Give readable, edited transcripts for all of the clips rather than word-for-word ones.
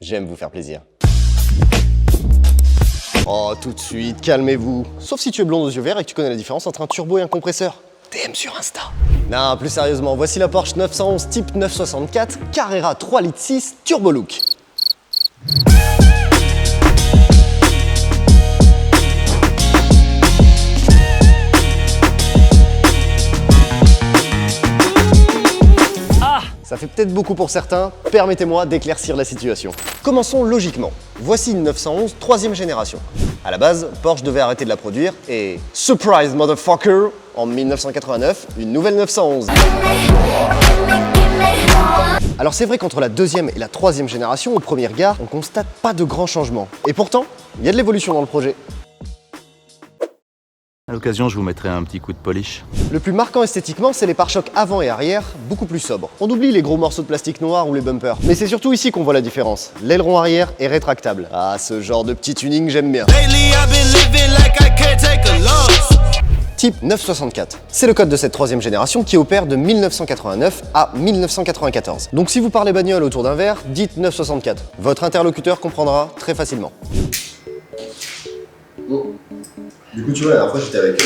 J'aime vous faire plaisir. Oh, tout de suite, calmez-vous. Sauf si tu es blond aux yeux verts et que tu connais la différence entre un turbo et un compresseur. DM sur Insta. Non, plus sérieusement, voici la Porsche 911 Type 964 Carrera 3,6 litres Turbo Look. Ça fait peut-être beaucoup pour certains, permettez-moi d'éclaircir la situation. Commençons logiquement. Voici une 911 troisième génération. À la base, Porsche devait arrêter de la produire et... Surprise motherfucker! En 1989, une nouvelle 911. Alors c'est vrai qu'entre la deuxième et la troisième génération, au premier regard, on constate pas de grands changements. Et pourtant, il y a de l'évolution dans le projet. À l'occasion, je vous mettrai un petit coup de polish. Le plus marquant esthétiquement, c'est les pare-chocs avant et arrière, beaucoup plus sobres. On oublie les gros morceaux de plastique noir ou les bumpers. Mais c'est surtout ici qu'on voit la différence. L'aileron arrière est rétractable. Ah, ce genre de petit tuning, j'aime bien. Type 964. C'est le code de cette troisième génération qui opère de 1989 à 1994. Donc si vous parlez bagnole autour d'un verre, dites 964. Votre interlocuteur comprendra très facilement. Du coup, tu vois, la dernière fois, j'étais avec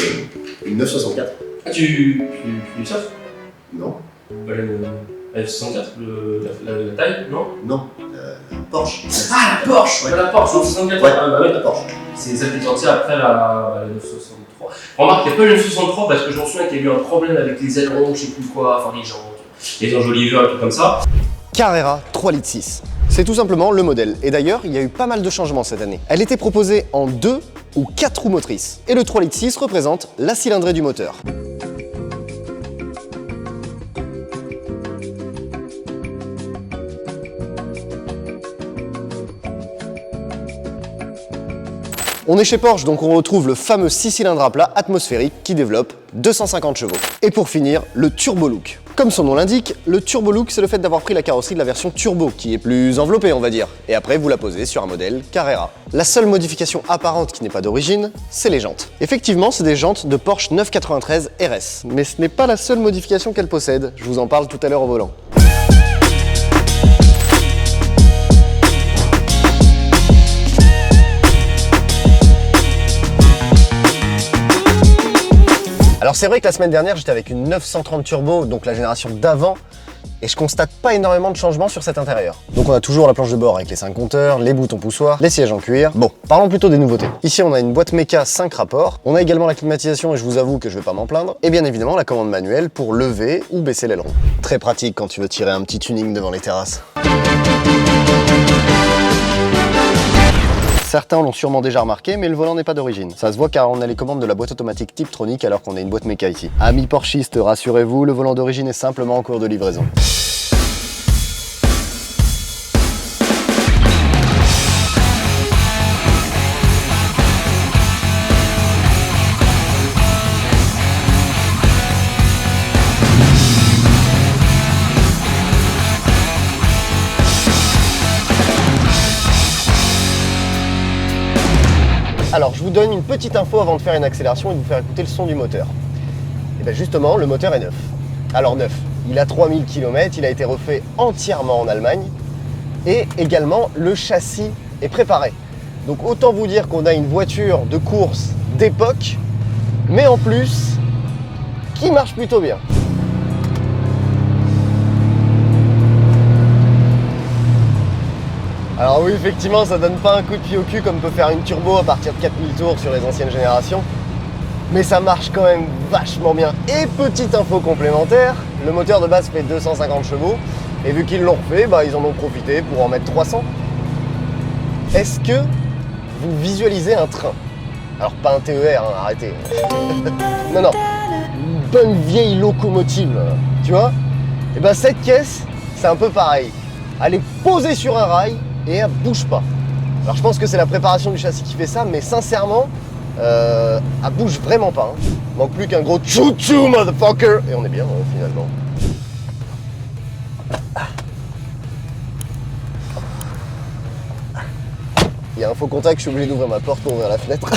une 964. Ah, tu surfes? Non. La F64, la taille, non? Non. Porsche. Ah, la Porsche! Ouais, la Porsche, la 64. Ouais, Ah, bah oui, la Porsche. c'est celle qui est sortie après la 963. Remarque, il n'y a pas eu la 963 parce que je m'en souviens qu'il y a eu un problème avec les ailerons, je sais plus quoi, enfin les jantes, les enjoliveurs et tout comme ça. Carrera 3,6 litres. C'est tout simplement le modèle. Et d'ailleurs, il y a eu pas mal de changements cette année. Elle était proposée en 2 ou 4 roues motrices. Et le 3,6 litres représente la cylindrée du moteur. On est chez Porsche, donc on retrouve le fameux 6 cylindres à plat atmosphérique qui développe 250 chevaux. Et pour finir, le Turbo Look. Comme son nom l'indique, le Turbo Look, c'est le fait d'avoir pris la carrosserie de la version Turbo, qui est plus enveloppée, on va dire. Et après, vous la posez sur un modèle Carrera. La seule modification apparente qui n'est pas d'origine, c'est les jantes. Effectivement, c'est des jantes de Porsche 993 RS. Mais ce n'est pas la seule modification qu'elle possède. Je vous en parle tout à l'heure au volant. Alors c'est vrai que la semaine dernière, j'étais avec une 930 Turbo, donc la génération d'avant, et je constate pas énormément de changements sur cet intérieur. Donc on a toujours la planche de bord avec les 5 compteurs, les boutons poussoirs, les sièges en cuir. Bon, parlons plutôt des nouveautés. Ici on a une boîte méca 5 rapports, on a également la climatisation et je vous avoue que je vais pas m'en plaindre, et bien évidemment la commande manuelle pour lever ou baisser l'aileron. Très pratique quand tu veux tirer un petit tuning devant les terrasses. Certains l'ont sûrement déjà remarqué, mais le volant n'est pas d'origine. Ça se voit car on a les commandes de la boîte automatique Tiptronic alors qu'on a une boîte méca ici. Amis porchistes, rassurez-vous, le volant d'origine est simplement en cours de livraison. Alors, je vous donne une petite info avant de faire une accélération et de vous faire écouter le son du moteur. Et bien justement, le moteur est neuf. Alors neuf, il a 3000 km, il a été refait entièrement en Allemagne. Et également, le châssis est préparé. Donc autant vous dire qu'on a une voiture de course d'époque, mais en plus, qui marche plutôt bien. Alors oui, effectivement, ça donne pas un coup de pied au cul comme peut faire une turbo à partir de 4000 tours sur les anciennes générations. Mais ça marche quand même vachement bien. Et petite info complémentaire, le moteur de base fait 250 chevaux. Et vu qu'ils l'ont refait, bah, ils en ont profité pour en mettre 300. Est-ce que vous visualisez un train? Alors pas un TER, hein, arrêtez. Non, non. Une bonne vieille locomotive, tu vois? Et ben cette caisse, c'est un peu pareil. Elle est posée sur un rail et elle bouge pas. Alors je pense que c'est la préparation du châssis qui fait ça, mais sincèrement, elle bouge vraiment pas. Hein. Manque plus qu'un gros chou-chou motherfucker et on est bien finalement. Il y a un faux contact, je suis obligé d'ouvrir ma porte pour ouvrir la fenêtre.